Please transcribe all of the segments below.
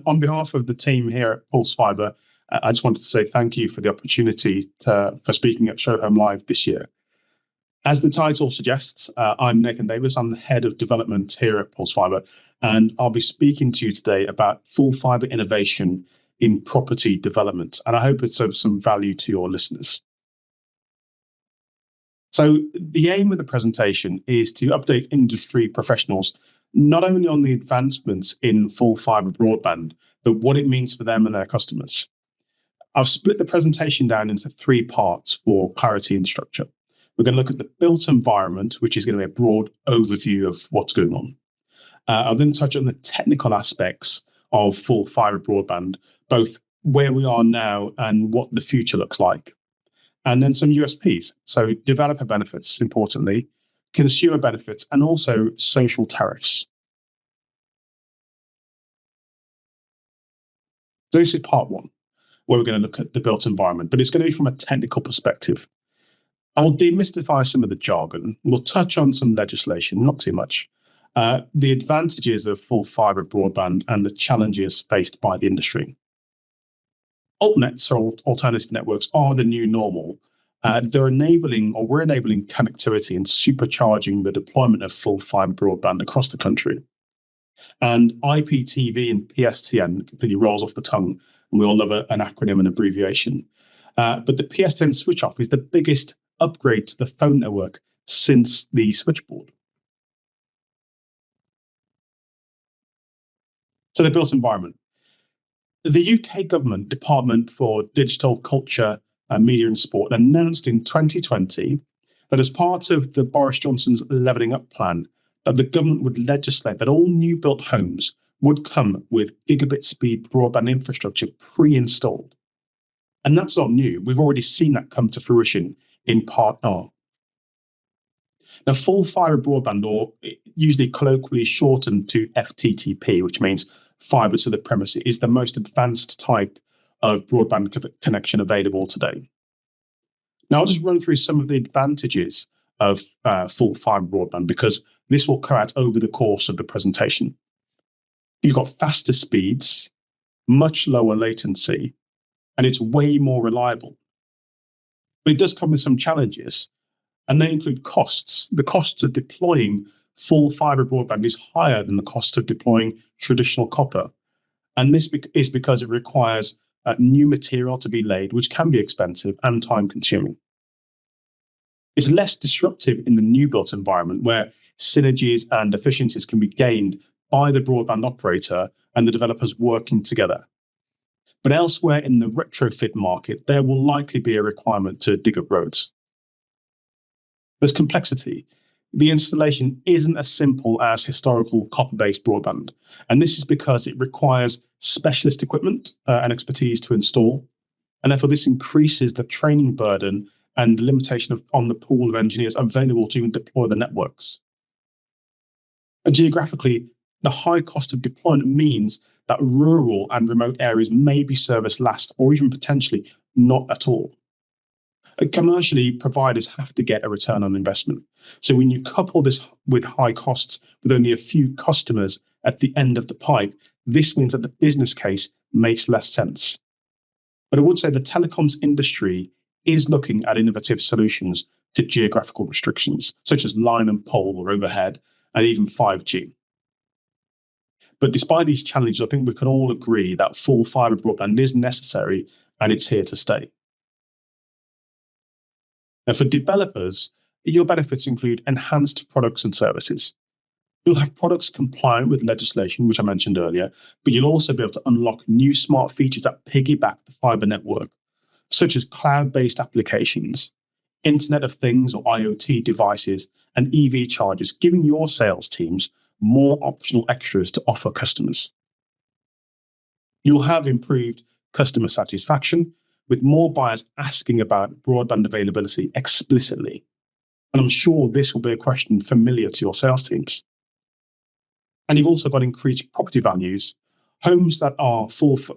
on behalf of the team here at Full-Fibre, I just wanted to say thank you for the opportunity for speaking at Show Home Live this year. As the title suggests, I'm Nathan Davis. I'm the head of development here at Full-Fibre, and I'll be speaking to you today about full-fibre innovation in property development. And I hope it's of some value to your listeners. So the aim of the presentation is to update industry professionals not only on the advancements in full-fibre broadband, but what it means for them and their customers. I've split the presentation down into 3 parts for clarity and structure. We're going to look at the built environment, which is going to be a broad overview of what's going on. I'll then touch on the technical aspects of full-fibre broadband, both where we are now and what the future looks like. And then some USPs, so developer benefits, importantly, consumer benefits, and also social tariffs. So this is part 1, where we're going to look at the built environment, but it's going to be from a technical perspective. I'll demystify some of the jargon. We'll touch on some legislation, not too much, the advantages of full-fibre broadband and the challenges faced by the industry. Altnets, or alternative networks, are the new normal. We're enabling connectivity and supercharging the deployment of full-fibre broadband across the country. And IPTV and PSTN completely rolls off the tongue, and we all love an acronym and abbreviation. But the PSTN switch-off is the biggest upgrade to the phone network since the switchboard. So the built environment. The UK government Department for Digital Culture, Media and Sport announced in 2020 that as part of the Boris Johnson's Levelling Up plan, that the government would legislate that all new built homes would come with gigabit speed broadband infrastructure pre-installed. And that's not new. We've already seen that come to fruition in Part R. Now, full-fibre broadband, or usually colloquially shortened to FTTP, which means fibre to the premise, is the most advanced type of broadband connection available today. Now, I'll just run through some of the advantages of full-fibre broadband, because this will come out over the course of the presentation. You've got faster speeds, much lower latency, and it's way more reliable. But it does come with some challenges, and they include costs. The cost of deploying full-fibre broadband is higher than the cost of deploying traditional copper. And this is because it requires new material to be laid, which can be expensive and time-consuming. It's less disruptive in the new built environment, where synergies and efficiencies can be gained by the broadband operator and the developers working together. But elsewhere in the retrofit market, there will likely be a requirement to dig up roads. There's complexity. The installation isn't as simple as historical copper-based broadband, and this is because it requires specialist equipment and expertise to install, and therefore this increases the training burden and the limitation on the pool of engineers available to even deploy the networks. And geographically, the high cost of deployment means that rural and remote areas may be serviced last, or even potentially not at all. Commercially, providers have to get a return on investment. So when you couple this with high costs, with only a few customers at the end of the pipe, this means that the business case makes less sense. But I would say the telecoms industry is looking at innovative solutions to geographical restrictions, such as line and pole or overhead, and even 5G. But despite these challenges, I think we can all agree that full-fibre broadband is necessary and it's here to stay. Now, for developers, your benefits include enhanced products and services. You'll have products compliant with legislation, which I mentioned earlier, but you'll also be able to unlock new smart features that piggyback the fibre network, such as cloud-based applications, Internet of Things or IoT devices, and EV chargers, giving your sales teams more optional extras to offer customers. You'll have improved customer satisfaction, with more buyers asking about broadband availability explicitly. And I'm sure this will be a question familiar to your sales teams. And you've also got increased property values. Homes that are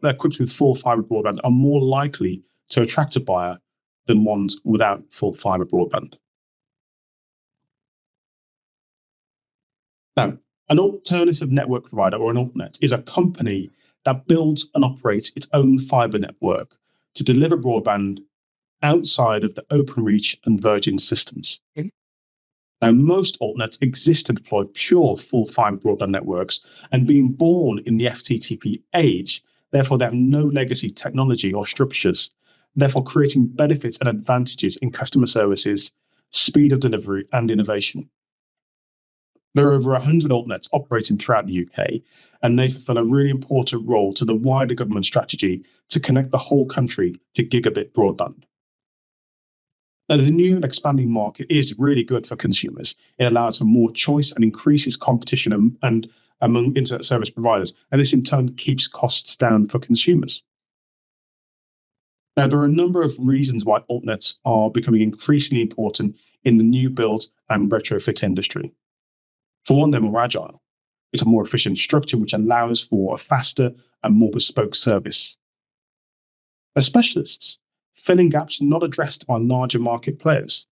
equipped with full-fibre broadband are more likely to attract a buyer than ones without full-fibre broadband. Now, an alternative network provider, or an altnet, is a company that builds and operates its own fibre network to deliver broadband outside of the Openreach and Virgin systems. Now, most altnets exist to deploy pure full-fibre broadband networks, and being born in the FTTP age, therefore they have no legacy technology or structures, therefore creating benefits and advantages in customer services, speed of delivery, and innovation. There are over 100 altnets operating throughout the UK, and they fulfill a really important role to the wider government strategy to connect the whole country to gigabit broadband. Now, the new and expanding market is really good for consumers. It allows for more choice and increases competition and among internet service providers, and this in turn keeps costs down for consumers. Now, there are a number of reasons why altnets are becoming increasingly important in the new build and retrofit industry. For one, they're more agile. It's a more efficient structure which allows for a faster and more bespoke service. They're specialists, filling gaps not addressed by larger market players.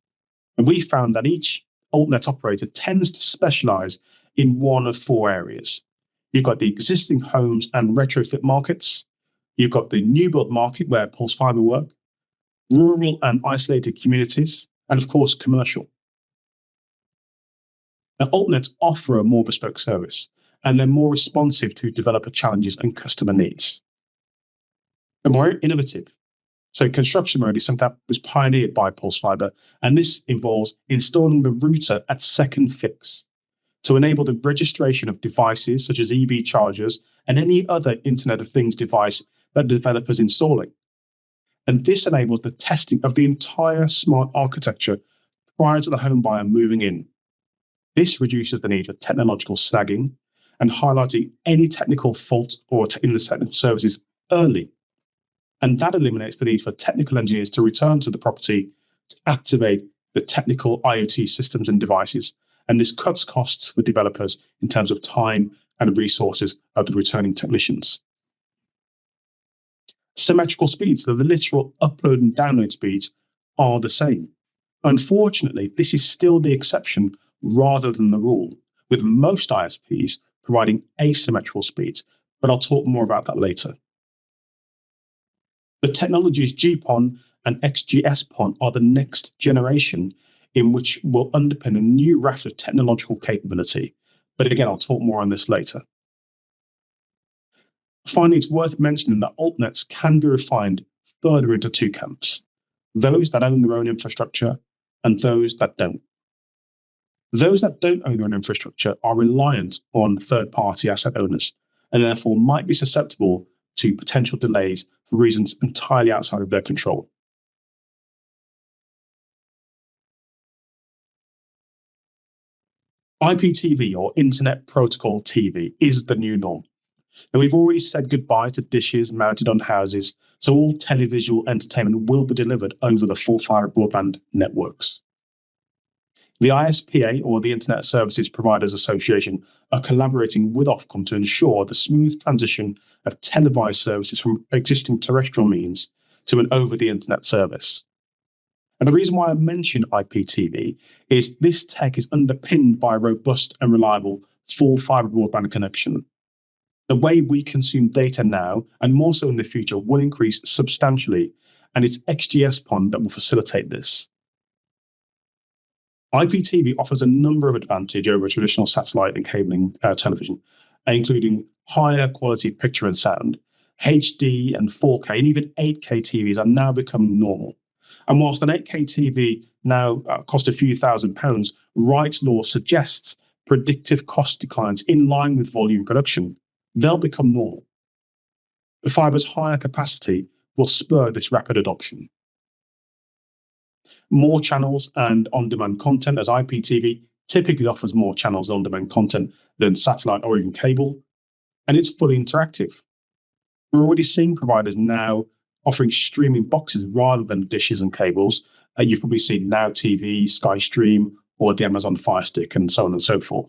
And we found that each altnet operator tends to specialize in one of four areas. You've got the existing homes and retrofit markets. You've got the new build market where pulse fibre work, rural and isolated communities, and of course, commercial. Now, altnets offer a more bespoke service, and they're more responsive to developer challenges and customer needs. They're more innovative. So construction mode is something that was pioneered by Pulse Fibre, and this involves installing the router at second fix to enable the registration of devices such as EV chargers and any other Internet of Things device that developers installing. And this enables the testing of the entire smart architecture prior to the home buyer moving in. This reduces the need for technological snagging and highlighting any technical fault in the technical services early. And that eliminates the need for technical engineers to return to the property to activate the technical IoT systems and devices. And this cuts costs for developers in terms of time and resources of the returning technicians. Symmetrical speeds, so the literal upload and download speeds, are the same. Unfortunately, this is still the exception rather than the rule, with most ISPs providing asymmetrical speeds, but I'll talk more about that later. The technologies GPON and XGS-PON are the next generation in which will underpin a new raft of technological capability. But again, I'll talk more on this later. Finally, it's worth mentioning that altnets can be refined further into two camps: those that own their own infrastructure and those that don't. Those that don't own their own infrastructure are reliant on third-party asset owners and therefore might be susceptible to potential delays for reasons entirely outside of their control. IPTV, or Internet Protocol TV, is the new norm. And we've already said goodbye to dishes mounted on houses, so all televisual entertainment will be delivered over the full-fibre broadband networks. The ISPA, or the Internet Services Providers Association, are collaborating with Ofcom to ensure the smooth transition of televised services from existing terrestrial means to an over-the-internet service. And the reason why I mention IPTV is this tech is underpinned by a robust and reliable full-fibre broadband connection. The way we consume data now, and more so in the future, will increase substantially, and it's XGS-PON that will facilitate this. IPTV offers a number of advantages over traditional satellite and cabling television, including higher quality picture and sound. HD and 4K and even 8K TVs are now becoming normal. And whilst an 8K TV now costs a few £1,000s, Wright's law suggests predictive cost declines in line with volume production. They'll become normal. The fibre's higher capacity will spur this rapid adoption. More channels and on-demand content, as IPTV typically offers more channels and on-demand content than satellite or even cable, and it's fully interactive. We're already seeing providers now offering streaming boxes rather than dishes and cables. You've probably seen Now TV, Sky Stream, or the Amazon Fire Stick, and so on and so forth.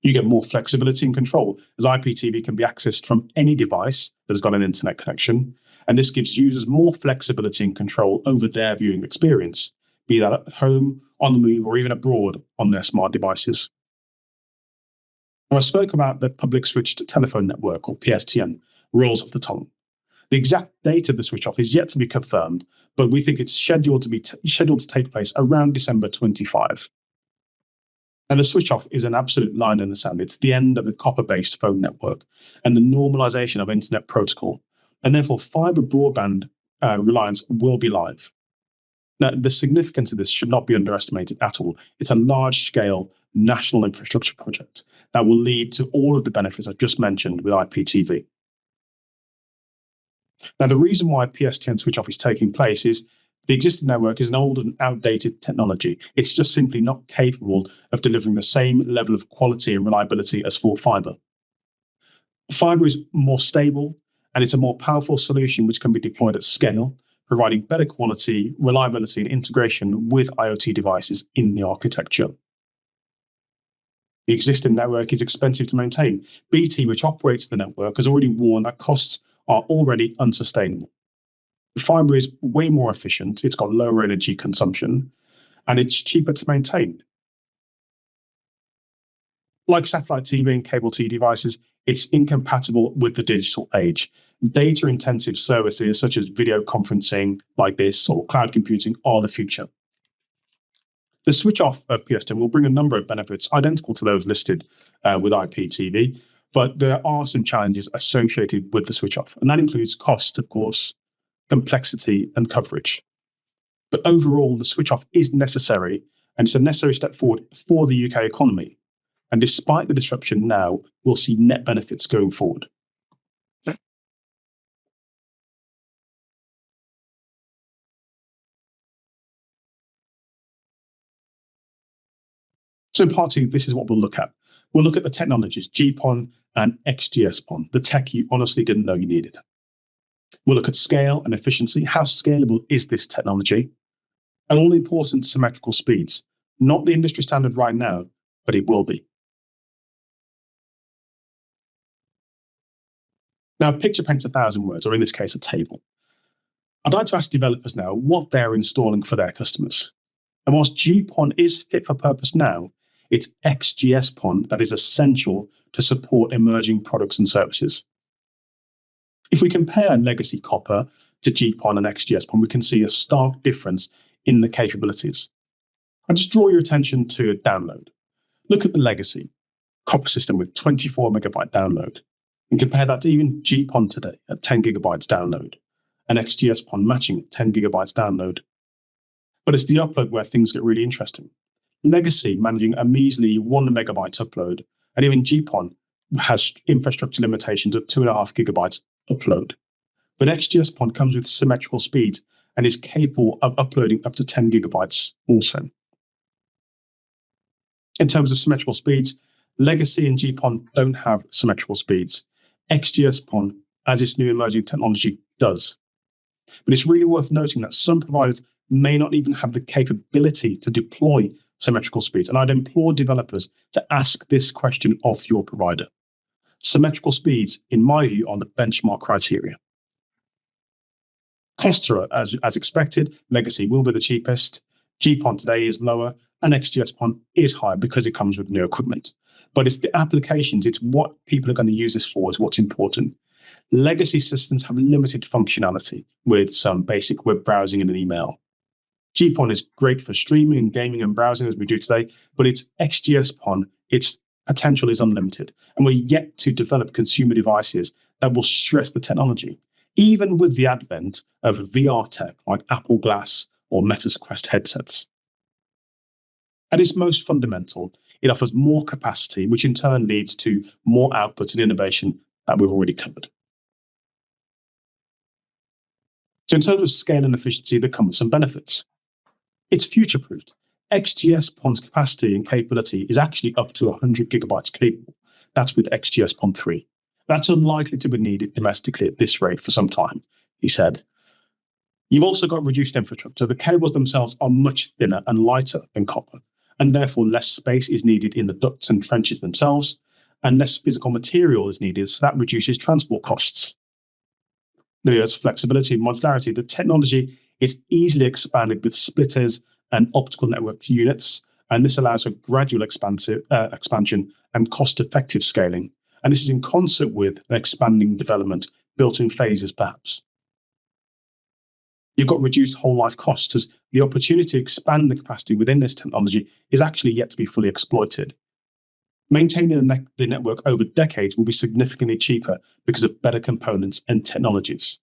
You get more flexibility and control, as IPTV can be accessed from any device that has got an internet connection, and this gives users more flexibility and control over their viewing experience, be that at home, on the move, or even abroad on their smart devices. Now, I spoke about the public switched telephone network, or PSTN, rolls off the tongue. The exact date of the switch off is yet to be confirmed, but we think it's scheduled to take place around December 25. And the switch off is an absolute line in the sand. It's the end of the copper based phone network and the normalization of internet protocol. And therefore, fiber broadband reliance will be live. Now, the significance of this should not be underestimated at all. It's a large scale national infrastructure project that will lead to all of the benefits I've just mentioned with IPTV. Now, the reason why PSTN switch off is taking place is the existing network is an old and outdated technology. It's just simply not capable of delivering the same level of quality and reliability as Full-Fibre. Fibre is more stable and it's a more powerful solution which can be deployed at scale, providing better quality, reliability, and integration with IoT devices in the architecture. The existing network is expensive to maintain. BT, which operates the network, has already warned that costs are already unsustainable. Fibre is way more efficient, it's got lower energy consumption, and it's cheaper to maintain. Like satellite TV and cable TV devices, it's incompatible with the digital age. Data intensive services such as video conferencing like this or cloud computing are the future. The switch off of PSTN will bring a number of benefits identical to those listed with IPTV, but there are some challenges associated with the switch off, and that includes cost, of course, complexity, and coverage. But overall, the switch off is necessary, and it's a necessary step forward for the UK economy. And despite the disruption now, we'll see net benefits going forward. So in part two, this is what we'll look at. We'll look at the technologies, GPON and XGS-PON, the tech you honestly didn't know you needed. We'll look at scale and efficiency. How scalable is this technology? And all important symmetrical speeds. Not the industry standard right now, but it will be. Now, a picture paints 1,000 words, or in this case, a table. I'd like to ask developers now what they're installing for their customers. And whilst GPON is fit for purpose now, it's XGS-PON that is essential to support emerging products and services. If we compare legacy copper to GPON and XGS-PON, we can see a stark difference in the capabilities. I'll just draw your attention to a download. Look at the legacy copper system with 24 megabyte download, and compare that to even GPON today at 10 gigabytes download, and XGS-PON matching at 10 gigabytes download. But it's the upload where things get really interesting. Legacy managing a measly 1 megabyte upload, and even GPON has infrastructure limitations of 2.5 gigabytes upload. But XGS-PON comes with symmetrical speeds and is capable of uploading up to 10 gigabytes also. In terms of symmetrical speeds, legacy and GPON don't have symmetrical speeds. XGS-PON, as its new emerging technology, does. But it's really worth noting that some providers may not even have the capability to deploy symmetrical speeds. And I'd implore developers to ask this question of your provider. Symmetrical speeds, in my view, are the benchmark criteria. Costs are as expected. Legacy will be the cheapest. GPON today is lower, and XGS-PON is higher because it comes with new equipment. But it's the applications, it's what people are going to use this for is what's important. Legacy systems have limited functionality with some basic web browsing and an email. GPON is great for streaming and gaming and browsing as we do today, but it's XGS-PON, its potential is unlimited. And we're yet to develop consumer devices that will stress the technology, even with the advent of VR tech like Apple Glass or Meta's Quest headsets. At its most fundamental, it offers more capacity, which in turn leads to more output and innovation that we've already covered. So in terms of scale and efficiency, there come some benefits. It's future-proofed. XGS-PON's capacity and capability is actually up to 100 gigabytes capable. That's with XGS-PON 3. That's unlikely to be needed domestically at this rate for some time, he said. You've also got reduced infrastructure. The cables themselves are much thinner and lighter than copper, and therefore less space is needed in the ducts and trenches themselves, and less physical material is needed, so that reduces transport costs. There's flexibility and modularity. The technology is easily expanded with splitters and optical network units, And this allows for gradual expansion and cost-effective scaling. And this is in concert with an expanding development built in phases, perhaps. You've got reduced whole life costs as the opportunity to expand the capacity within this technology is actually yet to be fully exploited. Maintaining the network over decades will be significantly cheaper because of better components and technologies.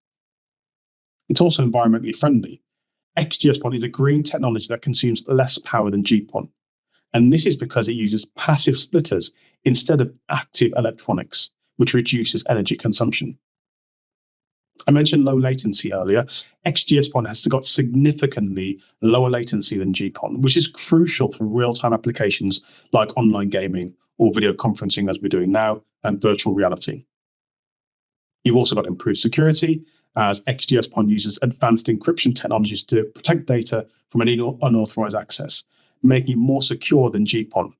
It's also environmentally friendly. XGS-PON is a green technology that consumes less power than GPON. And this is because it uses passive splitters instead of active electronics, which reduces energy consumption. I mentioned low latency earlier. XGS-PON has got significantly lower latency than GPON, which is crucial for real-time applications like online gaming or video conferencing, as we're doing now, and virtual reality. You've also got improved security, as XGS-PON uses advanced encryption technologies to protect data from any unauthorized access, making it more secure than GPON.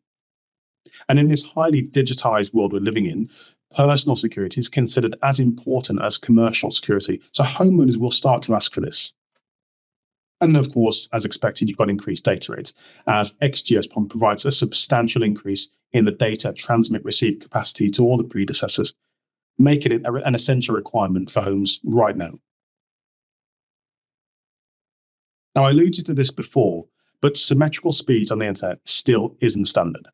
And in this highly digitized world we're living in, personal security is considered as important as commercial security. So homeowners will start to ask for this. And of course, as expected, you've got increased data rates, as XGS-PON provides a substantial increase in the data transmit receive capacity to all the predecessors, making it an essential requirement for homes right now. Now, I alluded to this before, but symmetrical speeds on the internet still isn't standard.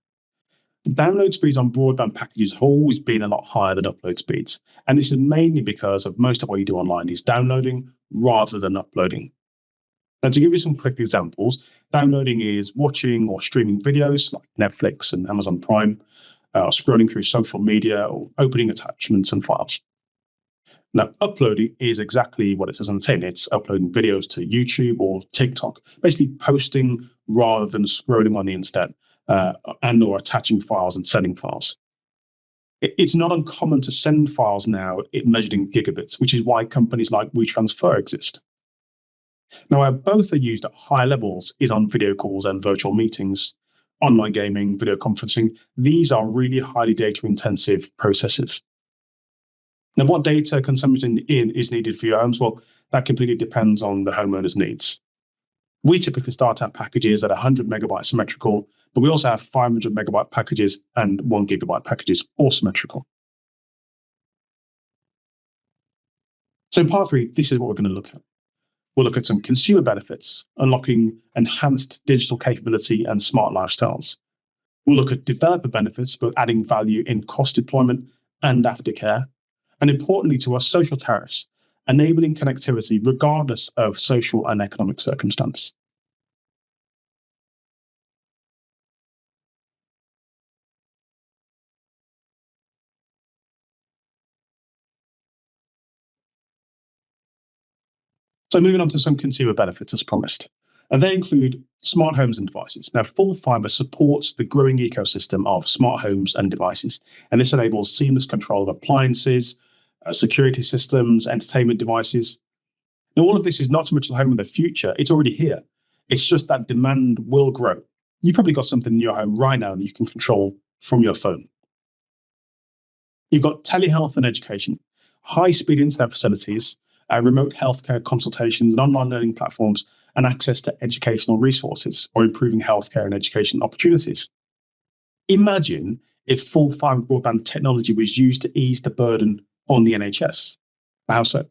Download speeds on broadband packages have always been a lot higher than upload speeds, and this is mainly because of most of what you do online is downloading rather than uploading. Now, to give you some quick examples, downloading is watching or streaming videos like Netflix and Amazon Prime, scrolling through social media, or opening attachments and files. Now, uploading is exactly what it says on the tin. It's uploading videos to YouTube or TikTok, basically posting rather than scrolling on the internet and or attaching files and sending files. It's not uncommon to send files now measured in gigabits, which is why companies like WeTransfer exist. Now, where both are used at high levels is on video calls and virtual meetings, online gaming, video conferencing. These are really highly data-intensive processes. Now, what data consumption is needed for your homes? Well, that completely depends on the homeowner's needs. We typically start our packages at 100 megabyte symmetrical, but we also have 500 megabyte packages and 1 gigabyte packages, all symmetrical. So in part 3, this is what we're going to look at. We'll look at some consumer benefits, unlocking enhanced digital capability and smart lifestyles. We'll look at developer benefits, both adding value in cost deployment and aftercare. And importantly to us, social tariffs, enabling connectivity regardless of social and economic circumstance. So moving on to some consumer benefits as promised. And they include smart homes and devices. Now, Full-Fibre supports the growing ecosystem of smart homes and devices, and this enables seamless control of appliances, security systems, entertainment devices. Now, all of this is not so much the home of the future, it's already here. It's just that demand will grow. You've probably got something in your home right now that you can control from your phone. You've got telehealth and education, high-speed internet facilities, remote healthcare consultations and online learning platforms, and access to educational resources or improving healthcare and education opportunities. Imagine if full-fibre broadband technology was used to ease the burden on the NHS. How so?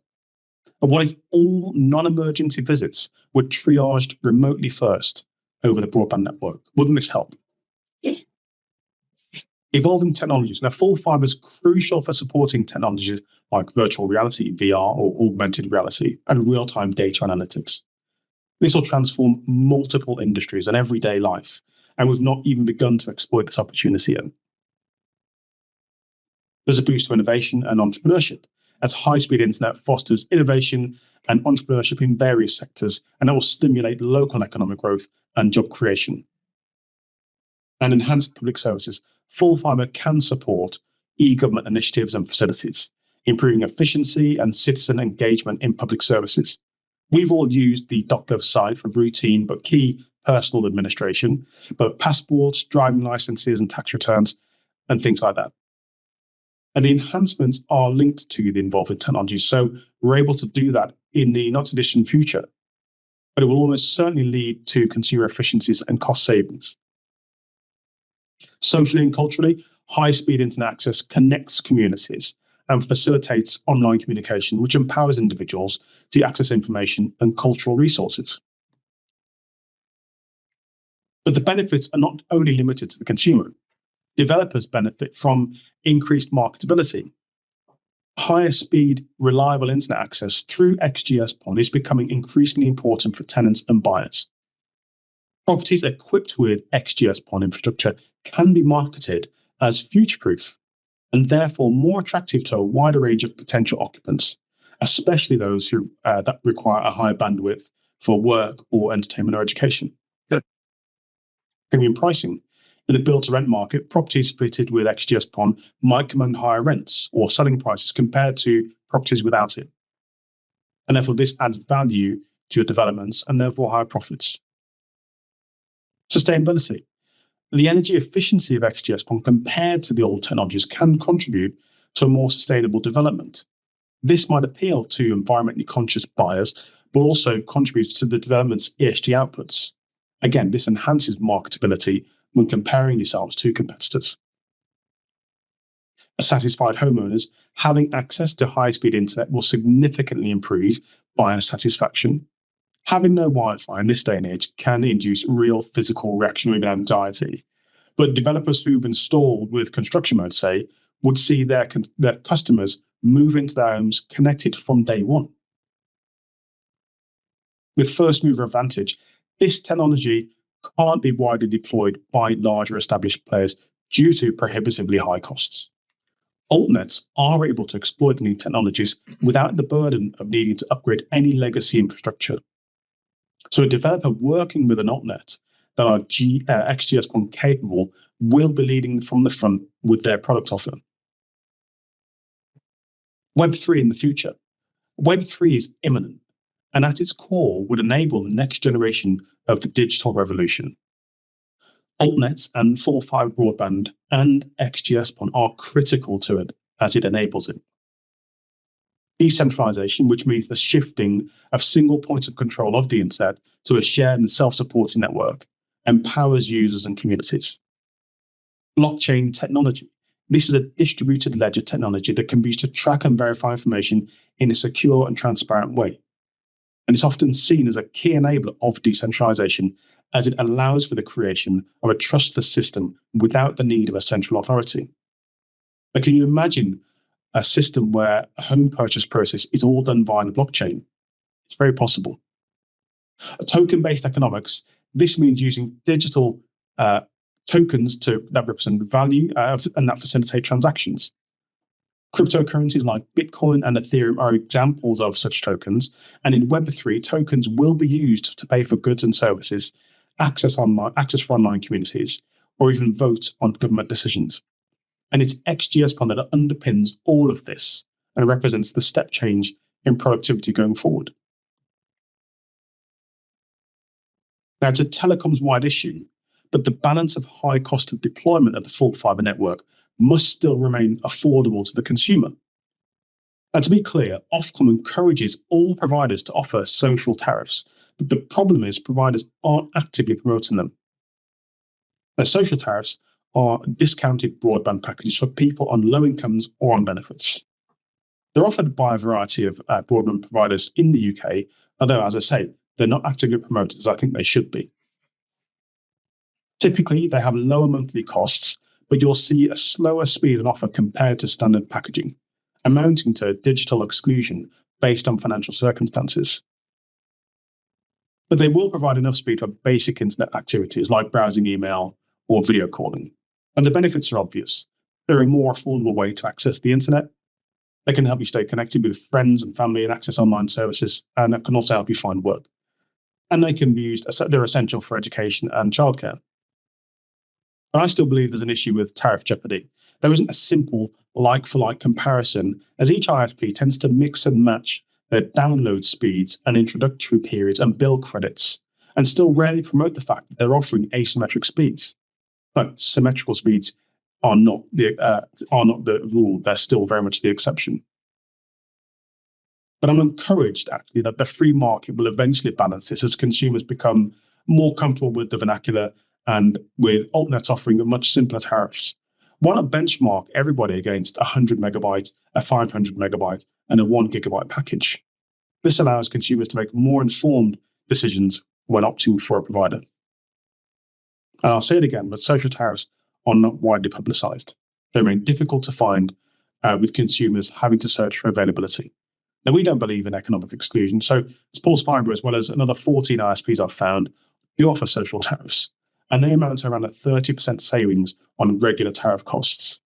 And what if all non-emergency visits were triaged remotely first over the broadband network? Wouldn't this help? Yes. Evolving technologies. Now, Full-Fibre is crucial for supporting technologies like virtual reality, VR, or augmented reality, and real-time data analytics. This will transform multiple industries and everyday life, and we've not even begun to exploit this opportunity yet. There's a boost to innovation and entrepreneurship, as high-speed internet fosters innovation and entrepreneurship in various sectors, and that will stimulate local economic growth and job creation. And enhanced public services. Full-Fibre can support e-government initiatives and facilities, improving efficiency and citizen engagement in public services. We've all used the .gov site for routine but key personal administration, but passports, driving licenses and tax returns, and things like that. And the enhancements are linked to the involved technologies, so we're able to do that in the not too distant future. But it will almost certainly lead to consumer efficiencies and cost savings. Socially and culturally, high-speed internet access connects communities and facilitates online communication, which empowers individuals to access information and cultural resources. But the benefits are not only limited to the consumer. Developers benefit from increased marketability. Higher speed, reliable internet access through XGS-PON is becoming increasingly important for tenants and buyers. Properties equipped with XGS-PON infrastructure can be marketed as future-proof and therefore more attractive to a wider range of potential occupants, especially those who that require a higher bandwidth for work or entertainment or education. Good. Premium pricing. In the build-to-rent market, properties fitted with XGS-PON might command higher rents or selling prices compared to properties without it. And therefore, this adds value to your developments and therefore higher profits. Sustainability. The energy efficiency of XGS-PON compared to the old technologies can contribute to a more sustainable development. This might appeal to environmentally conscious buyers, but also contributes to the development's ESG outputs. Again, this enhances marketability when comparing yourselves to competitors. As satisfied homeowners, having access to high-speed internet will significantly improve buyer satisfaction. Having no Wi-Fi in this day and age can induce real physical reaction or even anxiety. But developers who've installed with construction mode, say, would see their customers move into their homes connected from day one. With first mover advantage, this technology can't be widely deployed by larger established players due to prohibitively high costs. Altnets are able to exploit new technologies without the burden of needing to upgrade any legacy infrastructure. So a developer working with an altnet that are XGS-PON capable will be leading from the front with their product offer. Web3 in the future. Web3 is imminent, and at its core would enable the next generation of the digital revolution. Altnets and Full-Fibre broadband and XGS-PON are critical to it as it enables it. Decentralization, which means the shifting of single points of control of the internet to a shared and self-supporting network, empowers users and communities. Blockchain technology. This is a distributed ledger technology that can be used to track and verify information in a secure and transparent way. And it's often seen as a key enabler of decentralization, as it allows for the creation of a trustless system without the need of a central authority. But can you imagine a system where a home purchase process is all done via the blockchain? It's very possible. A token-based economics, this means using digital tokens that represent value and that facilitate transactions. Cryptocurrencies like Bitcoin and Ethereum are examples of such tokens, and in Web3, tokens will be used to pay for goods and services, access for online communities, or even vote on government decisions. And it's XGS-PON that underpins all of this and represents the step change in productivity going forward. Now, it's a telecoms-wide issue, but the balance of high cost of deployment of the full-fibre network must still remain affordable to the consumer. And to be clear, Ofcom encourages all providers to offer social tariffs, but the problem is providers aren't actively promoting them. Now, social tariffs are discounted broadband packages for people on low incomes or on benefits. They're offered by a variety of broadband providers in the UK, although, as I say, they're not actively promoted as I think they should be. Typically, they have lower monthly costs, but you'll see a slower speed and offer compared to standard packaging, amounting to digital exclusion based on financial circumstances. But they will provide enough speed for basic internet activities like browsing email or video calling. And the benefits are obvious. They're a more affordable way to access the internet. They can help you stay connected with friends and family and access online services, and it can also help you find work. And they can be used, they're essential for education and childcare. But I still believe there's an issue with tariff jeopardy. There isn't a simple like-for-like comparison, as each ISP tends to mix and match their download speeds and introductory periods and bill credits, and still rarely promote the fact that they're offering asymmetric speeds. No, symmetrical speeds are not the rule. They're still very much the exception. But I'm encouraged, actually, that the free market will eventually balance this as consumers become more comfortable with the vernacular and with altnets offering much simpler tariffs. Why not benchmark everybody against 100 megabytes, a 500 megabyte, and a 1 gigabyte package? This allows consumers to make more informed decisions when opting for a provider. And I'll say it again, but social tariffs are not widely publicized. They remain difficult to find, with consumers having to search for availability. Now, we don't believe in economic exclusion, so Full-Fibre, as well as another 14 ISPs I've found, do offer social tariffs, and they amount to around a 30% savings on regular tariff costs.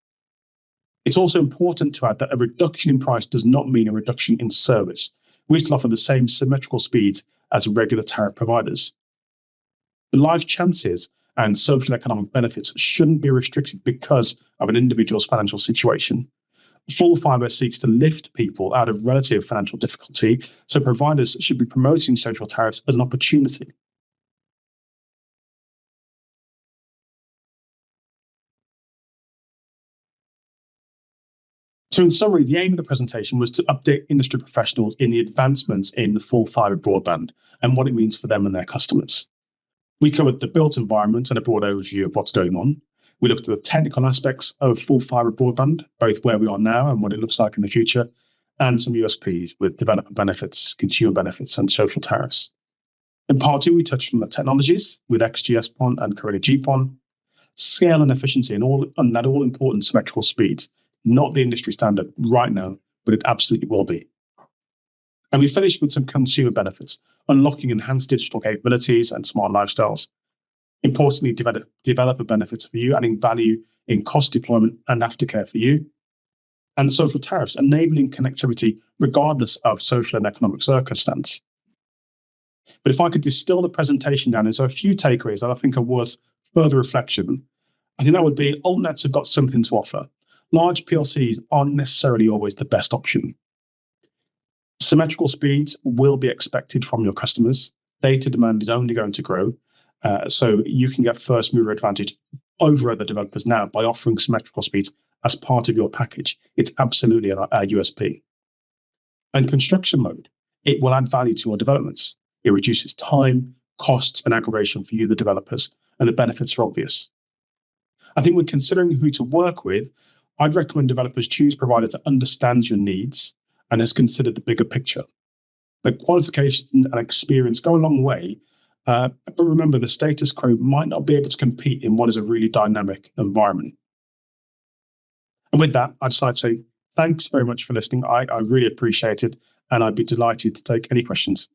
It's also important to add that a reduction in price does not mean a reduction in service. We still offer the same symmetrical speeds as regular tariff providers. The life chances and social economic benefits shouldn't be restricted because of an individual's financial situation. Full-Fibre seeks to lift people out of relative financial difficulty, so providers should be promoting social tariffs as an opportunity. So in summary, the aim of the presentation was to update industry professionals in the advancements in the full-fibre broadband and what it means for them and their customers. We covered the built environment and a broad overview of what's going on. We looked at the technical aspects of full-fibre broadband, both where we are now and what it looks like in the future, and some USPs with developer benefits, consumer benefits, and social tariffs. In part two, we touched on the technologies with XGS-PON and Corellia GPON, scale and efficiency, and that all-important symmetrical speeds, not the industry standard right now, but it absolutely will be. And we finished with some consumer benefits, unlocking enhanced digital capabilities and smart lifestyles. Importantly, developer benefits for you, adding value in cost deployment and aftercare for you. And social tariffs, enabling connectivity regardless of social and economic circumstance. But if I could distill the presentation down into a few takeaways that I think are worth further reflection, I think that would be altnets have got something to offer. Large PLCs aren't necessarily always the best option. Symmetrical speeds will be expected from your customers. Data demand is only going to grow. So you can get first mover advantage over other developers now by offering symmetrical speeds as part of your package. It's absolutely a USP. And construction mode, it will add value to your developments. It reduces time, costs, and aggravation for you, the developers, and the benefits are obvious. I think when considering who to work with, I'd recommend developers choose providers that understands your needs and has considered the bigger picture. The qualifications and experience go a long way, but remember the status quo might not be able to compete in what is a really dynamic environment. And with that, I'd just like to say thanks very much for listening. I really appreciate it, and I'd be delighted to take any questions.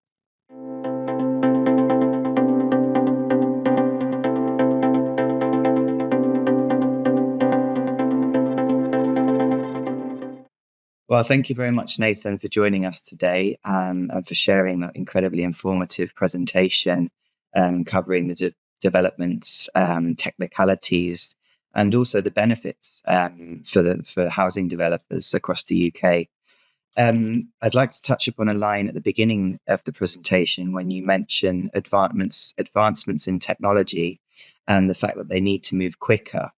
Well, thank you very much, Nathan, for joining us today and for sharing that incredibly informative presentation covering the developments, technicalities, and also the benefits for housing developers across the UK. I'd like to touch upon a line at the beginning of the presentation when you mention advancements in technology and the fact that they need to move quicker.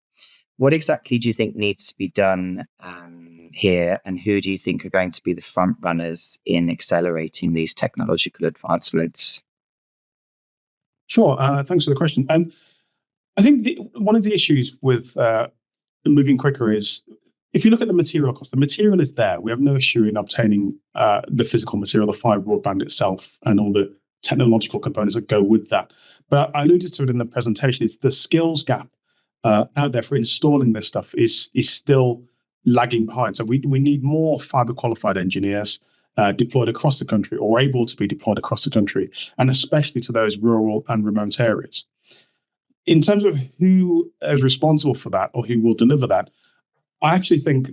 What exactly do you think needs to be done here, and who do you think are going to be the front runners in accelerating these technological advancements? Sure, thanks for the question. I think one of the issues with moving quicker is if you look at the material cost, the material is there. We have no issue in obtaining the physical material, the fibre broadband itself, and all the technological components that go with that. But I alluded to it in the presentation. It's the skills gap out there for installing this stuff is still lagging behind. So we need more fibre qualified engineers deployed across the country, or able to be deployed across the country, and especially to those rural and remote areas. In terms of who is responsible for that or who will deliver that, I actually think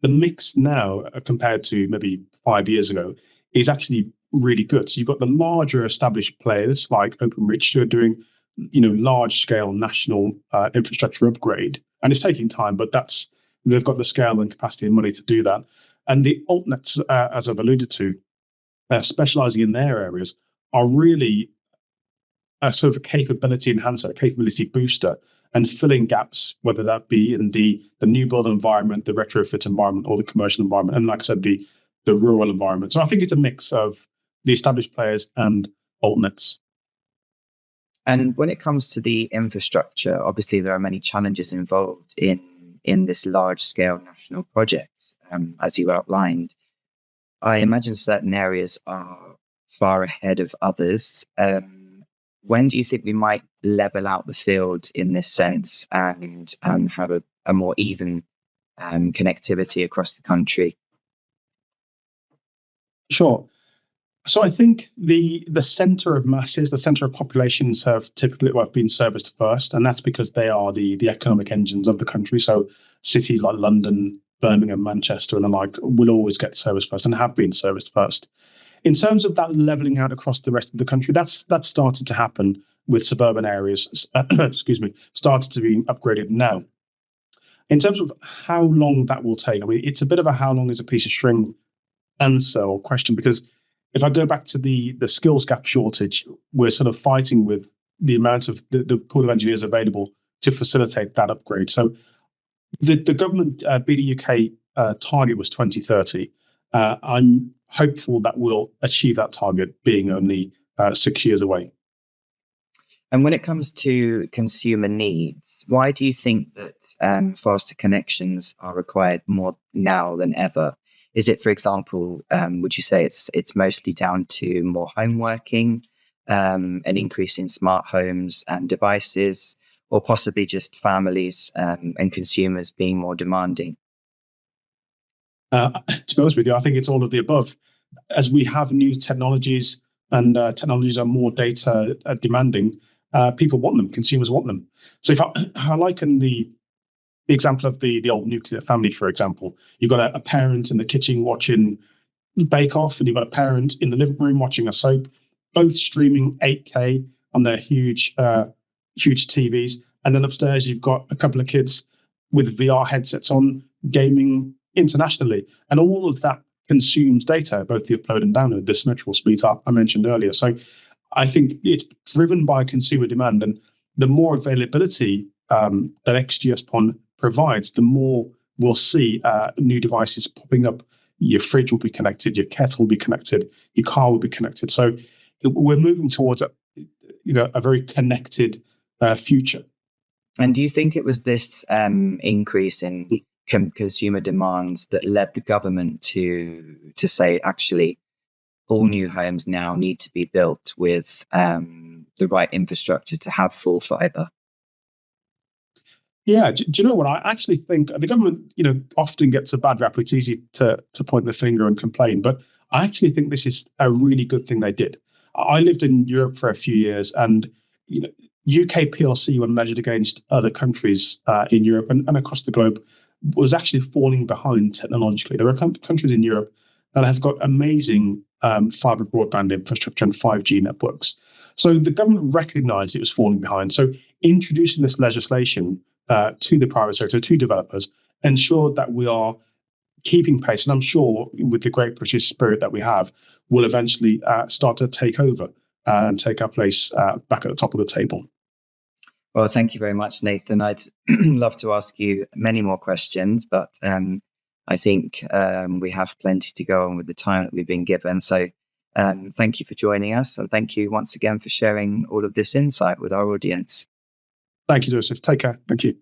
the mix now compared to maybe 5 years ago is actually really good. So you've got the larger established players like Openreach who are doing large scale national infrastructure upgrade, and it's taking time, but they've got the scale and capacity and money to do that. And the altnets, as I've alluded to, specializing in their areas, are really a sort of a capability enhancer, a capability booster, and filling gaps, whether that be in the new build environment, the retrofit environment, or the commercial environment, and like I said, the rural environment. So I think it's a mix of the established players and altnets. And when it comes to the infrastructure, obviously there are many challenges involved in this large scale national project, as you outlined. I imagine certain areas are far ahead of others. When do you think we might level out the field in this sense and have a more even connectivity across the country? Sure. So I think the center of masses, the center of populations have typically been serviced first, and that's because they are the economic engines of the country. So cities like London, Birmingham, Manchester, and the like will always get serviced first and have been serviced first. In terms of that leveling out across the rest of the country, that's started to happen with suburban areas. Excuse me, started to be upgraded now. In terms of how long that will take, I mean, it's a bit of a how long is a piece of string answer or question, because if I go back to the skills gap shortage, we're sort of fighting with the amount of the pool of engineers available to facilitate that upgrade. So the government BDUK target was 2030. I'm hopeful that we'll achieve that target, being only 6 years away. And when it comes to consumer needs, why do you think that faster connections are required more now than ever? Is it, for example, would you say it's mostly down to more home working, an increase in smart homes and devices, or possibly just families and consumers being more demanding? To be honest with you, I think it's all of the above. As we have new technologies and technologies are more data demanding, people want them, consumers want them. So if I liken the example of the old nuclear family, for example, you've got a parent in the kitchen watching Bake Off, and you've got a parent in the living room watching a soap, both streaming 8K on their huge TVs. And then upstairs, you've got a couple of kids with VR headsets on gaming internationally. And all of that consumes data, both the upload and download, the symmetrical speeds I mentioned earlier. So I think it's driven by consumer demand. And the more availability that XGS-PON provides, the more we'll see new devices popping up. Your fridge will be connected, your kettle will be connected, your car will be connected. So we're moving towards a very connected future. And do you think it was this increase in consumer demands that led the government to say, actually, all new homes now need to be built with the right infrastructure to have full fibre? Yeah, do you know what? I actually think the government, often gets a bad rap. It's easy to point the finger and complain, but I actually think this is a really good thing they did. I lived in Europe for a few years, and UK PLC, when measured against other countries in Europe and across the globe, was actually falling behind technologically. There are countries in Europe that have got amazing fibre broadband infrastructure and 5G networks. So the government recognised it was falling behind. So introducing this legislation to the private sector, to developers, ensure that we are keeping pace. And I'm sure with the great British spirit that we have, we'll eventually start to take over and take our place back at the top of the table. Well, thank you very much, Nathan. I'd love to ask you many more questions, but I think we have plenty to go on with the time that we've been given. So thank you for joining us. And thank you once again for sharing all of this insight with our audience. Thank you, Joseph. Take care. Thank you.